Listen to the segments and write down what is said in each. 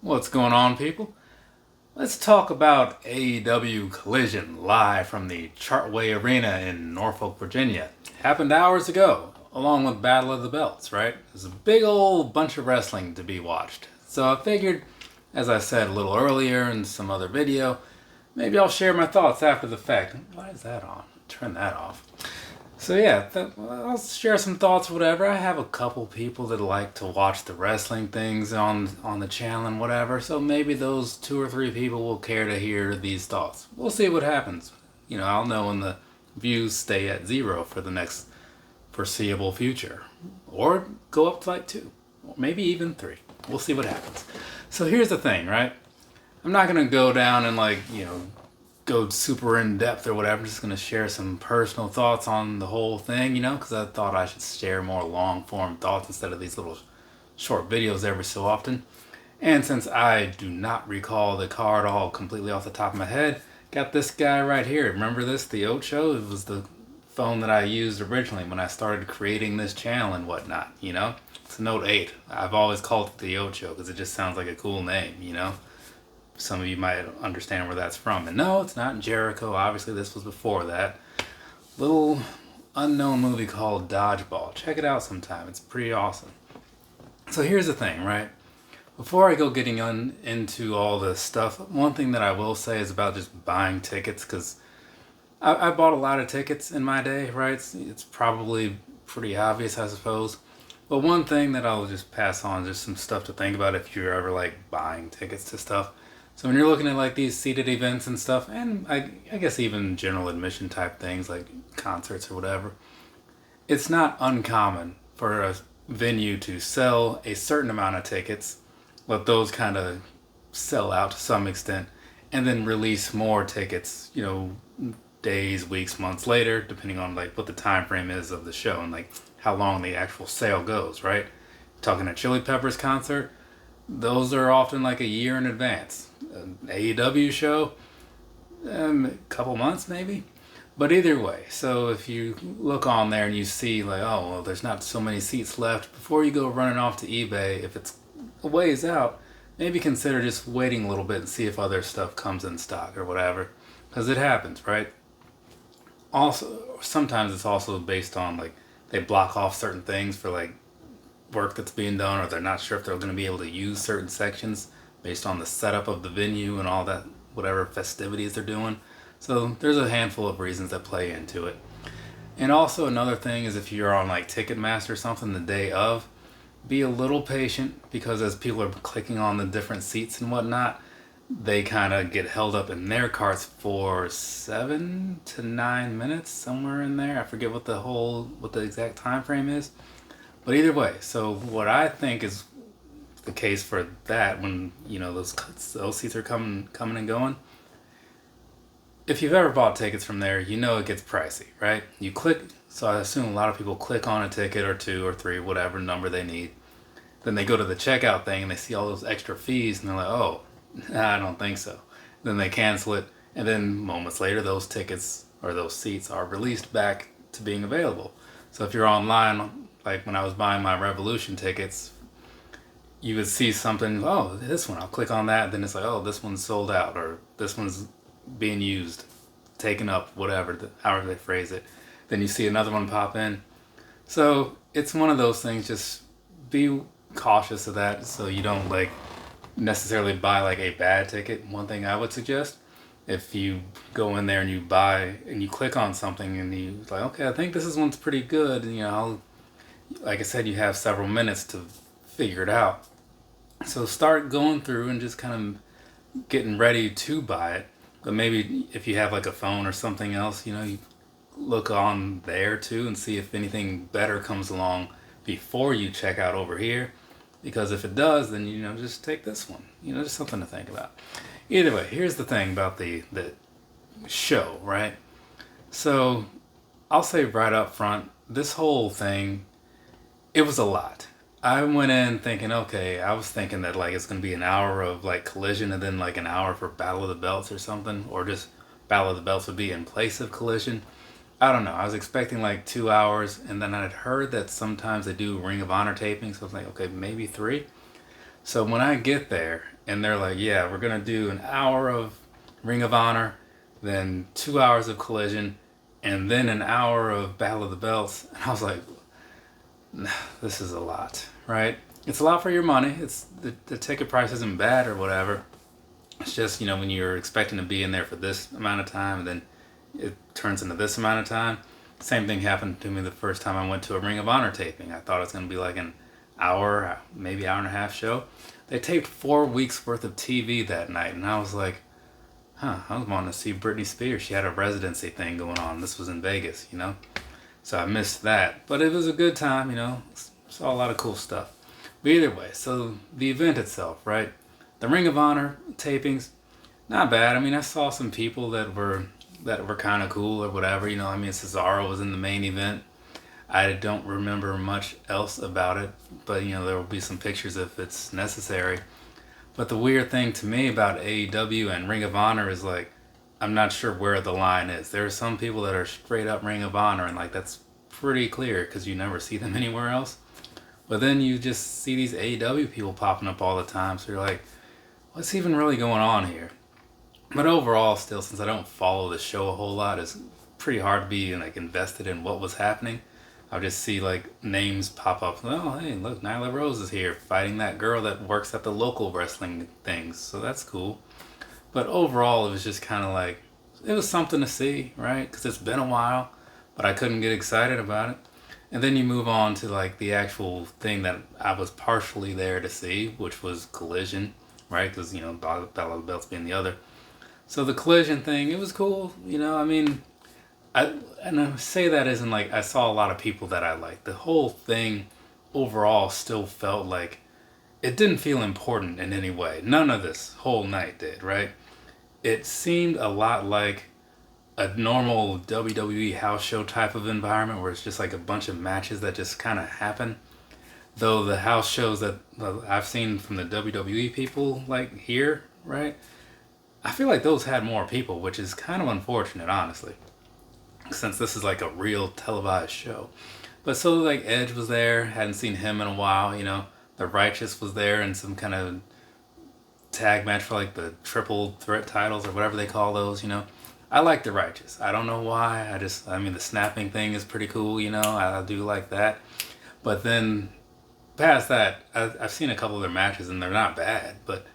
What's going on, people? Let's talk about AEW Collision live from the Chartway Arena in Norfolk, Virginia. Happened hours ago, along with Battle of the Belts, right? There's a big old bunch of wrestling to be watched. So I figured, as I said a little earlier in some other video, maybe I'll share my thoughts after the fact. Why is that on? Turn that off. So yeah, I'll share some thoughts or whatever. I have a couple people that like to watch the wrestling things on the channel and whatever. So maybe those 2 or 3 people will care to hear these thoughts. We'll see what happens. I'll know when the views stay at 0 for the next foreseeable future, or go up to like 2, or maybe even 3. We'll see what happens. So here's the thing, right? I'm not gonna go down and go super in depth or whatever. I'm just going to share some personal thoughts on the whole thing, because I thought I should share more long form thoughts instead of these little short videos every so often. And since I do not recall the card all completely off the top of my head, got this guy right here. Remember this, the Ocho? It was the phone that I used originally when I started creating this channel and whatnot, It's a Note 8. I've always called it the Ocho because it just sounds like a cool name, Some of you might understand where that's from. And no, it's not Jericho. Obviously, this was before that. Little unknown movie called Dodgeball. Check it out sometime. It's pretty awesome. So here's the thing, right? Before I go getting into all this stuff, one thing that I will say is about just buying tickets, because I bought a lot of tickets in my day, right? It's probably pretty obvious, I suppose. But one thing that I'll just pass on, just some stuff to think about if you're ever buying tickets to stuff. So when you're looking at these seated events and stuff, and I guess even general admission type things like concerts or whatever, it's not uncommon for a venue to sell a certain amount of tickets, let those kind of sell out to some extent, and then release more tickets, days, weeks, months later, depending on what the time frame is of the show and how long the actual sale goes, right? Talking a Chili Peppers concert, those are often a year in advance. An AEW show, a couple months maybe. But either way, so if you look on there and you see oh, well, there's not so many seats left, before you go running off to eBay, if it's a ways out, maybe consider just waiting a little bit and see if other stuff comes in stock or whatever. Because it happens, right? Also, sometimes it's also based on they block off certain things for work that's being done, or they're not sure if they're going to be able to use certain sections based on the setup of the venue and all that, whatever festivities they're doing. So there's a handful of reasons that play into it. And also another thing is, if you're on Ticketmaster or something the day of, be a little patient, because as people are clicking on the different seats and whatnot, they kind of get held up in their carts for 7 to 9 minutes, somewhere in there. I forget what the exact time frame is. But either way, so what I think is the case for that, when those seats are coming and going, if you've ever bought tickets from there, it gets pricey, right? You click, so I assume a lot of people click on a ticket or 2 or 3, whatever number they need. Then they go to the checkout thing and they see all those extra fees and they're like, oh, I don't think so. Then they cancel it, and then moments later those tickets or those seats are released back to being available. So if you're online, when I was buying my Revolution tickets, you would see something, oh, this one, I'll click on that, then it's oh, this one's sold out, or this one's being used, taken up, whatever, however they phrase it. Then you see another one pop in. So it's one of those things, just be cautious of that so you don't necessarily buy a bad ticket. One thing I would suggest, if you go in there and you buy and you click on something and you okay, I think this one's pretty good, and like I said, you have several minutes to figure it out. So start going through and just kind of getting ready to buy it. But maybe if you have a phone or something else, you look on there too and see if anything better comes along before you check out over here. Because if it does, then just take this one. Just something to think about. Either way, here's the thing about the show, right? So I'll say right up front, this whole thing, it was a lot. I went in thinking, okay, I was thinking that it's going to be an hour of Collision and then an hour for Battle of the Belts or something, or just Battle of the Belts would be in place of Collision. I don't know. I was expecting 2 hours, and then I'd heard that sometimes they do Ring of Honor tapings, so I was okay, maybe 3. So when I get there, and they're like, yeah, we're gonna do an hour of Ring of Honor, then 2 hours of Collision, and then an hour of Battle of the Belts. And I was like, nah, this is a lot, right? It's a lot for your money. It's the ticket price isn't bad or whatever. It's just, when you're expecting to be in there for this amount of time, and then it turns into this amount of time. Same thing happened to me the first time I went to a Ring of Honor taping. I thought it was going to be like an hour, maybe hour and a half show. They taped 4 weeks worth of TV that night, and I was like, I was wanting to see Britney Spears. She had a residency thing going on. This was in Vegas, So I missed that. But it was a good time, Saw a lot of cool stuff. But either way, so the event itself, right? The Ring of Honor tapings, not bad. I mean, I saw some people that were kind of cool or whatever. Cesaro was in the main event. I don't remember much else about it, but there will be some pictures if it's necessary. But the weird thing to me about AEW and Ring of Honor is like, I'm not sure where the line is. There are some people that are straight up Ring of Honor, and like that's pretty clear because you never see them anywhere else. But then you just see these AEW people popping up all the time, so you're like, what's even really going on here? But overall, still, since I don't follow the show a whole lot, it's pretty hard to be like invested in what was happening. I'll just see like names pop up. Oh, hey, look, Nyla Rose is here fighting that girl that works at the local wrestling things. So that's cool. But overall, it was just kind of like, it was something to see, right? Because it's been a while, but I couldn't get excited about it. And then you move on to like the actual thing that I was partially there to see, which was Collision, right? Because, Battle of the Belts being the other. So the Collision thing, it was cool. I say that isn't like I saw a lot of people that I liked. The whole thing overall still felt like it didn't feel important in any way. None of this whole night did, right? It seemed a lot like a normal WWE house show type of environment where it's just like a bunch of matches that just kind of happen. Though the house shows that I've seen from the WWE people like here, right? I feel like those had more people, which is kind of unfortunate, honestly. Since this is like a real televised show. But so like Edge was there, hadn't seen him in a while, The Righteous was there in some kind of tag match for like the triple threat titles or whatever they call those, I like The Righteous. I don't know why. The snapping thing is pretty cool, I do like that. But then past that, I've seen a couple of their matches and they're not bad, but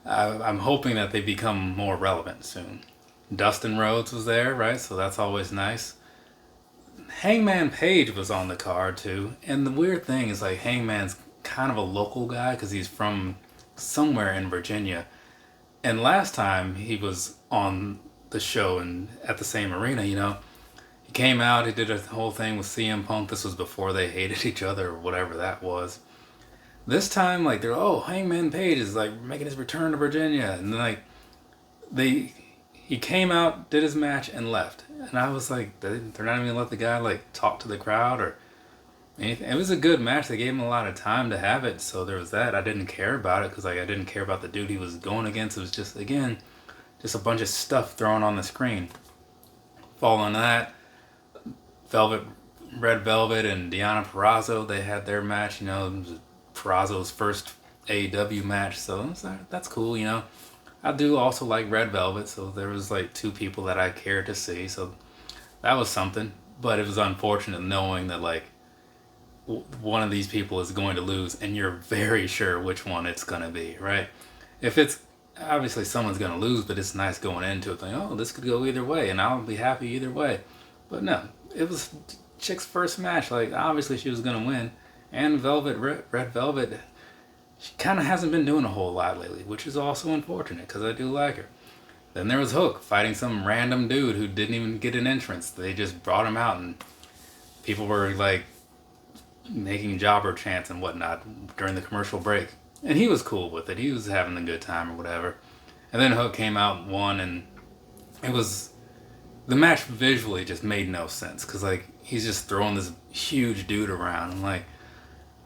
I'm hoping that they become more relevant soon. Dustin Rhodes was there, right? So that's always nice. Hangman Page was on the card too. And the weird thing is like Hangman's kind of a local guy because he's from somewhere in Virginia. And last time he was on the show and at the same arena, he came out, he did a whole thing with CM Punk. This was before they hated each other or whatever that was. This time, like, Hangman Page is like making his return to Virginia. And like, he came out, did his match, and left. And I was like, they're not even going to let the guy, like, talk to the crowd or anything. It was a good match. They gave him a lot of time to have it, so there was that. I didn't care about it because, like, I didn't care about the dude he was going against. It was just, again, just a bunch of stuff thrown on the screen. Following that, Red Velvet and Deonna Purrazzo, they had their match. It was Purrazzo's first AEW match, so that's cool, I do also like Red Velvet, so there was like 2 people that I cared to see, so that was something. But it was unfortunate knowing that like one of these people is going to lose, and you're very sure which one it's going to be, right? If it's obviously someone's going to lose, but it's nice going into it, like, this could go either way, and I'll be happy either way. But no, it was Chick's first match. Like obviously she was going to win, and Red Velvet. She kind of hasn't been doing a whole lot lately, which is also unfortunate because I do like her. Then there was Hook fighting some random dude who didn't even get an entrance. They just brought him out and people were like making jobber chants and whatnot during the commercial break. And he was cool with it. He was having a good time or whatever. And then Hook came out and won, and the match visually just made no sense because like he's just throwing this huge dude around. I'm like,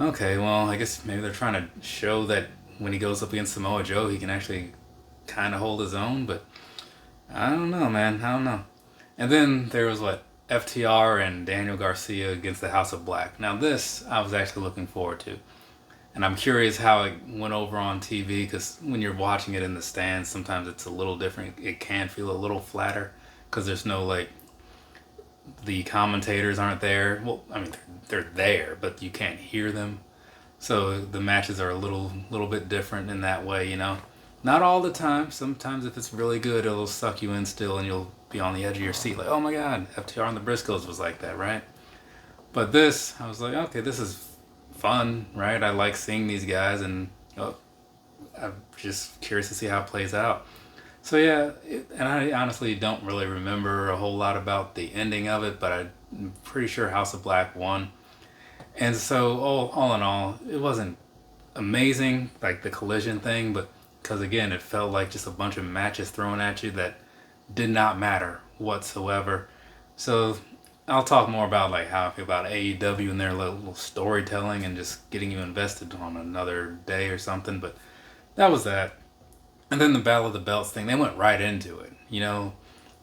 okay, well, I guess maybe they're trying to show that when he goes up against Samoa Joe, he can actually kind of hold his own, but I don't know, man. I don't know. And then there was FTR and Daniel Garcia against the House of Black. Now this, I was actually looking forward to. And I'm curious how it went over on TV because when you're watching it in the stands, sometimes it's a little different. It can feel a little flatter because there's no like the commentators aren't there. Well, I mean they're there, but you can't hear them. So the matches are a little bit different in that way, you know. Not all the time. Sometimes if it's really good, it'll suck you in still, and you'll be on the edge of your seat, like, oh my god, FTR and the Briscoes was like that, right? But this, I was like, okay, this is fun, right? I like seeing these guys, and I'm just curious to see how it plays out. So yeah, and I honestly don't really remember a whole lot about the ending of it, but I'm pretty sure House of Black won. And so all in all, it wasn't amazing like the Collision thing, but because again, it felt like just a bunch of matches thrown at you that did not matter whatsoever. So I'll talk more about like how I feel about AEW and their little storytelling and just getting you invested on another day or something. But that was that. And then the Battle of the Belts thing, they went right into it. You know,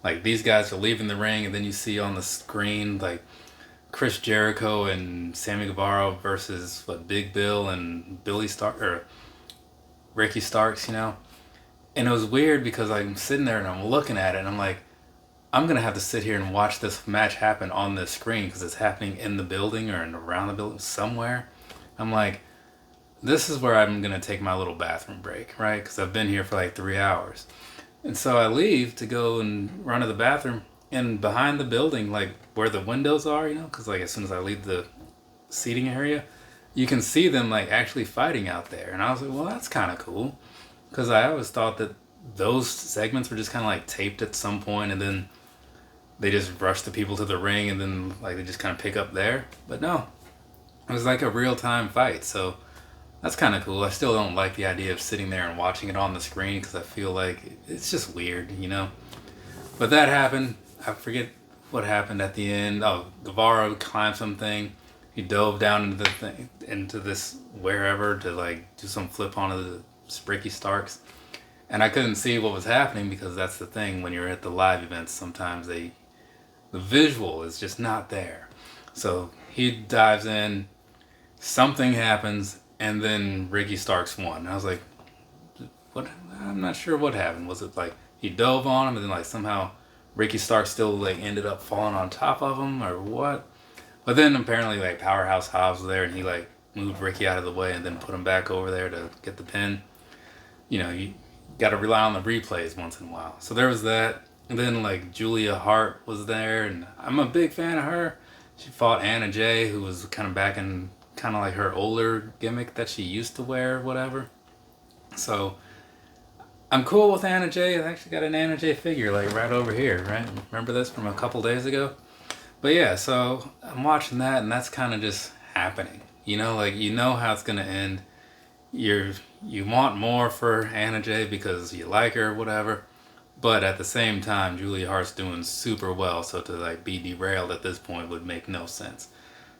like these guys are leaving the ring, and then you see on the screen like Chris Jericho and Sammy Guevara versus what Big Bill and Billy Stark or Ricky Starks, you know. And it was weird because I'm sitting there and I'm looking at it and I'm like, I'm gonna have to sit here and watch this match happen on the screen because it's happening in the building or around the building somewhere. I'm like, this is where I'm gonna take my little bathroom break, right? Because I've been here for like 3 hours, and so I leave to go and run to the bathroom. And behind the building, like where the windows are, you know, because like as soon as I leave the seating area, you can see them like actually fighting out there. And I was like, well, that's kind of cool, because I always thought that those segments were just kind of like taped at some point, and then they just rush the people to the ring, and then like they just kind of pick up there. But no, it was like a real time fight. So that's kind of cool. I still don't like the idea of sitting there and watching it on the screen because I feel like it's just weird, you know. But that happened. I forget what happened at the end. Oh, Guevara climbed something. He dove down into the thing, into this wherever to like do some flip onto the Ricky Starks. And I couldn't see what was happening because that's the thing when you're at the live events. Sometimes the visual is just not there. So he dives in, something happens, and then Ricky Starks won. And I was like, what? I'm not sure what happened. Was it like he dove on him and then like somehow Ricky Starks still like ended up falling on top of him or what? But then apparently like Powerhouse Hobbs was there and he like moved Ricky out of the way and then put him back over there to get the pin. You know, you got to rely on the replays once in a while. So there was that. And then like Julia Hart was there, and I'm a big fan of her. She fought Anna Jay, who was kind of back in kind of like her older gimmick that she used to wear, whatever. So I'm cool with Anna Jay. I actually got an Anna Jay figure like right over here, right? Remember this from a couple days ago? But yeah, so I'm watching that, and that's kind of just happening. You know, like you know how it's gonna end. You want more for Anna Jay because you like her, whatever. But at the same time, Julia Hart's doing super well, so to like be derailed at this point would make no sense.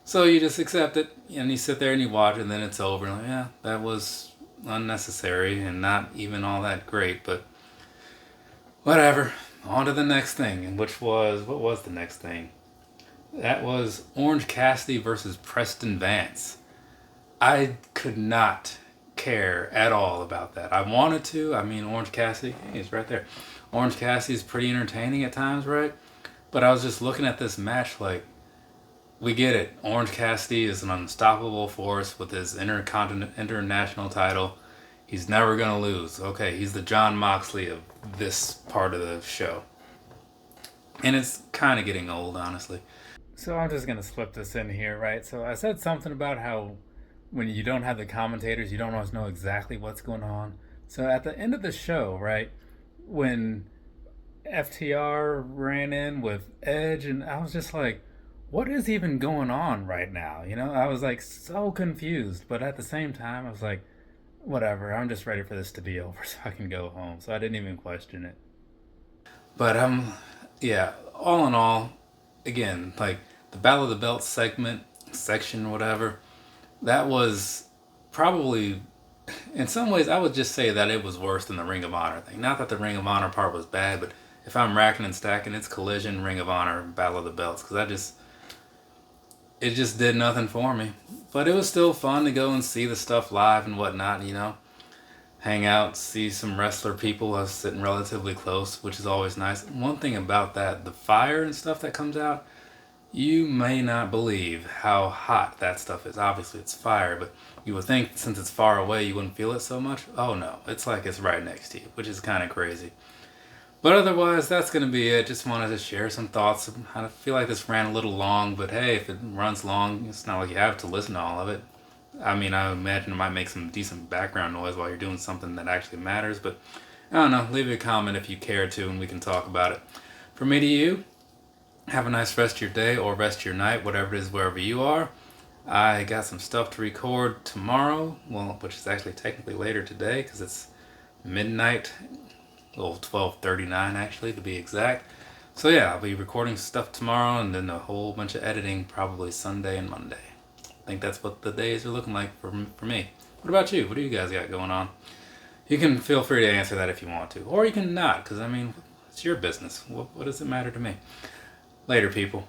So you just accept it, and you sit there and you watch it, and then it's over. And like, yeah, that was unnecessary and not even all that great, but whatever. On to the next thing, and what was the next thing? That was Orange Cassidy versus Preston Vance. I could not care at all about that. I wanted to. I mean, Orange Cassidy, hey, he's right there. Orange Cassidy's pretty entertaining at times, right? But I was just looking at this match like, we get it. Orange Cassidy is an unstoppable force with his international title. He's never going to lose. Okay, he's the Jon Moxley of this part of the show. And it's kind of getting old, honestly. So I'm just going to slip this in here, right? So I said something about how when you don't have the commentators, you don't always know exactly what's going on. So at the end of the show, right, when FTR ran in with Edge, and I was just like, what is even going on right now? You know, I was like so confused, but at the same time, I was like, whatever, I'm just ready for this to be over so I can go home. So I didn't even question it. But yeah, all in all, again, like the Battle of the Belts section, whatever, that was probably, in some ways, I would just say that it was worse than the Ring of Honor thing. Not that the Ring of Honor part was bad, but if I'm racking and stacking, it's Collision, Ring of Honor, Battle of the Belts. Because it just did nothing for me. But it was still fun to go and see the stuff live and whatnot, you know. Hang out, see some wrestler people. I was sitting relatively close, which is always nice. One thing about that, the fire and stuff that comes out, you may not believe how hot that stuff is. Obviously, it's fire, but you would think since it's far away, you wouldn't feel it so much. Oh no, it's like it's right next to you, which is kind of crazy. But otherwise, that's going to be it. Just wanted to share some thoughts. I feel like this ran a little long, but hey, if it runs long, it's not like you have to listen to all of it. I mean, I imagine it might make some decent background noise while you're doing something that actually matters, but I don't know. Leave a comment if you care to, and we can talk about it. From me to you, have a nice rest of your day or rest of your night, whatever it is, wherever you are. I got some stuff to record tomorrow, well, which is actually technically later today because it's midnight, well, 12:39 actually to be exact. So yeah, I'll be recording stuff tomorrow and then a whole bunch of editing probably Sunday and Monday. I think that's what the days are looking like for me. What about you? What do you guys got going on? You can feel free to answer that if you want to. Or you can not, because I mean, it's your business. What does it matter to me? Later, people.